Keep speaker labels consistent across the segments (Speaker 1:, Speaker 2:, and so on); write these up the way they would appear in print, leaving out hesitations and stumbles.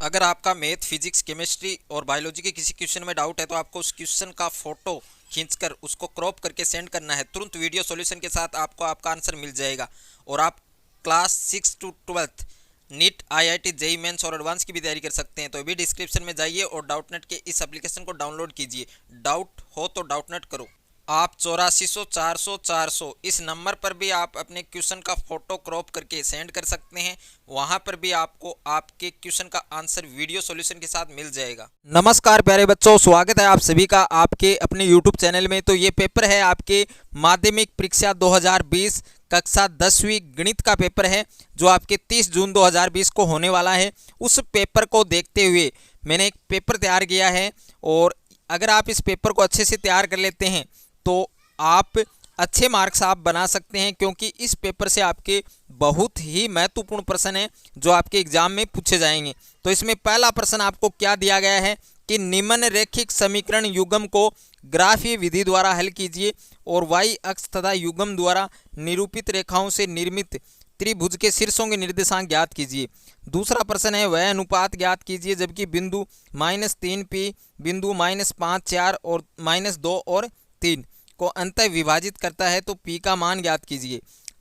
Speaker 1: अगर आपका math, physics, chemistry और बायोलॉजी के किसी क्वेश्चन में डाउट है तो आपको उस क्वेश्चन का फोटो खींचकर उसको क्रॉप करके सेंड करना है। तुरंत वीडियो सॉल्यूशन के साथ आपको आपका आंसर मिल जाएगा। और आप class 6 to 12 NEET, IIT, JEE mains और एडवांस की भी तैयारी कर सकते हैं। तो अभी डिस्क्रिप्शन में जाइए और डाउटनेट के इस एप्लीकेशन को डाउनलोड कीजिए। डाउट हो तो डाउटनेट करो। आप 8400 400 400 इस नंबर पर भी आप अपने क्वेश्चन का फोटो क्रॉप करके सेंड कर सकते हैं। वहां पर भी आपको आपके क्वेश्चन का आंसर वीडियो सॉल्यूशन के साथ मिल जाएगा। नमस्कार प्यारे बच्चों, स्वागत है आप सभी का आपके अपने यूट्यूब चैनल में। तो ये पेपर है आपके माध्यमिक परीक्षा 2020 कक्षा 10वीं गणित का पेपर है, जो आपके 30 जून 2020 को होने वाला है। उस पेपर को देखते हुए मैंने एक पेपर तैयार किया है, और अगर आप इस पेपर को अच्छे से तैयार कर लेते हैं तो आप अच्छे मार्क्स आप बना सकते हैं, क्योंकि इस पेपर से आपके बहुत ही महत्वपूर्ण प्रश्न हैं जो आपके एग्जाम में पूछे जाएंगे। तो इसमें पहला प्रश्न आपको क्या दिया गया है कि निम्न रैखिक समीकरण युग्म को ग्राफीय विधि द्वारा हल कीजिए और y अक्ष तथा युग्म द्वारा निरूपित रेखाओं से निर्मित त्रिभुज के शीर्षों के निर्देशांक ज्ञात कीजिए। दूसरा प्रश्न है वह अनुपात ज्ञात कीजिए जबकि बिंदु -3p, बिंदु -5, 4 और -2 और 3 को अंतः विभाजित करता है, तो p का मान ज्ञात कीजिए।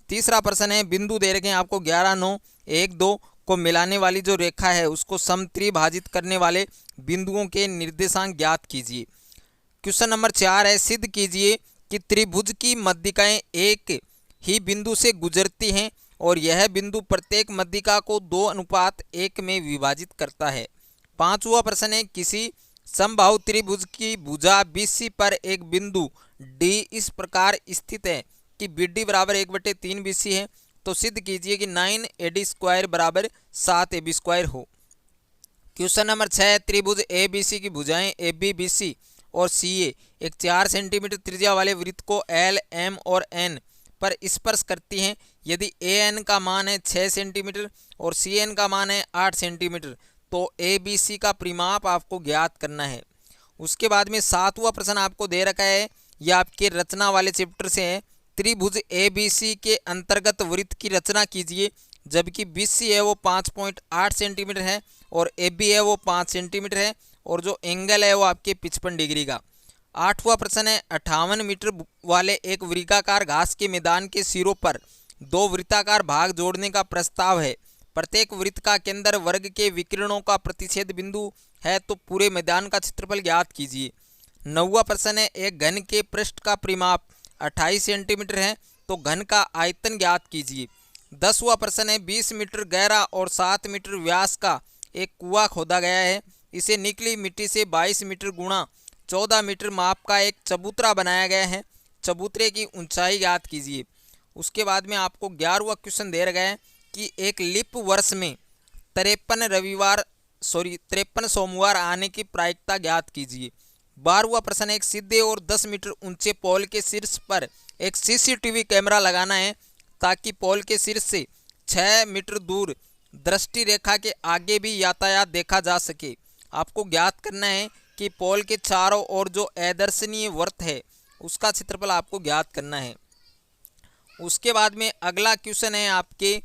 Speaker 1: तीसरा प्रश्न है बिंदु दे रखे हैं आपको 11, 9, 1, 2 को मिलाने वाली जो रेखा है उसको समत्रिभाजित करने वाले बिंदुओं के निर्देशांक ज्ञात कीजिए। क्वेश्चन नंबर 4 है सिद्ध कीजिए कि त्रिभुज की मध्यिकाएं एक ही बिंदु से गुजरती हैं और यह बिंदु प्रत्येक मध्यिका को 2:1 में विभाजित करता है। पांचवा प्रश्न है किसी समबाहु त्रिभुज की भुजा BC पर एक बिंदु D इस प्रकार स्थित है कि BD बराबर 1/3 BC है, तो सिद्ध कीजिए कि 9AD² बराबर 7AB² हो। क्वेश्चन नंबर 6 त्रिभुज ABC की भुजाएं AB, BC और CA एक 4 सेंटीमीटर त्रिज्या वाले वृत्त को L, M और N पर स्पर्श करती हैं। यदि AN का मान है 6 सेंटीमीटर और CN का मान है 8 सेंटीमीटर, तो ABC का परिमाप आपको ज्ञात करना है। उसके बाद में 7वां प्रश्न आपको दे रखा है, यह आपके रचना वाले चैप्टर से है। त्रिभुज ABC के अंतर्गत वृत्त की रचना कीजिए जबकि BC है वो 5.8 सेंटीमीटर है और AB है वो 5 सेंटीमीटर है, और जो एंगल है वो आपके 55 डिग्री का। 8वां प्रश्न है 58 मीटर वाले एक वृत्ताकार घास के मैदान के सिरों पर 2 वृत्ताकार भाग जोड़ने का प्रस्ताव है। प्रत्येक वृत्त का केंद्र वर्ग के विकिरणों का प्रतिच्छेद बिंदु है, तो पूरे मैदान का क्षेत्रफल ज्ञात कीजिए। 9वां प्रश्न है एक घन के पृष्ठ का परिमाप 28 सेंटीमीटर है, तो घन का आयतन ज्ञात कीजिए। 10वां प्रश्न है 20 मीटर गहरा और 7 मीटर व्यास का एक कुआं खोदा गया है। इसे निकली मिट्टी से 22 मीटर गुणा 14 मीटर माप का एक चबूतरा बनाया गया है। चबूतरे की ऊंचाई ज्ञात कीजिए। उसके बाद में आपको 11वां क्वेश्चन दे रखा है कि एक लीप वर्ष में 53 सोमवार आने की प्रायिकता ज्ञात कीजिए। 12वां प्रश्न एक सीधे और 10 मीटर ऊंचे पोल के शीर्ष पर एक CCTV कैमरा लगाना है ताकि पोल के शीर्ष से 6 मीटर दूर दृष्टि रेखा के आगे भी यातायात देखा जा सके। आपको ज्ञात करना है कि पोल के चारों ओर जो अदर्शनीय वृत्त है उसका क्षेत्रफल आपको ज्ञात करना है। उसके बाद में अगला क्वेश्चन है आपके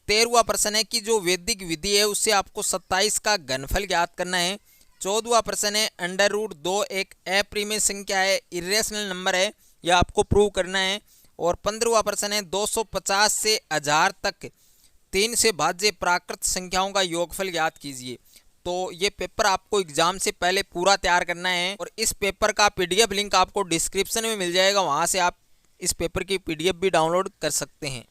Speaker 1: 13वां प्रश्न है कि जो वैदिक विधि है उससे आपको 27 का घनफल ज्ञात करना है। 14वां प्रश्न है √2 एक अप्रिमेय संख्या है, इरेशनल नंबर है, यह आपको प्रूव करना है। और 15वां प्रश्न है 250 से 1000 तक 3 से भाज्य प्राकृत संख्याओं का योगफल ज्ञात कीजिए। तो ये पेपर आपको एग्जाम से पहले पूरा तैयार करना है, और इस पेपर का PDF लिंक आपको डिस्क्रिप्शन में मिल जाएगा, वहाँ से आप इस पेपर की PDF भी डाउनलोड कर सकते हैं।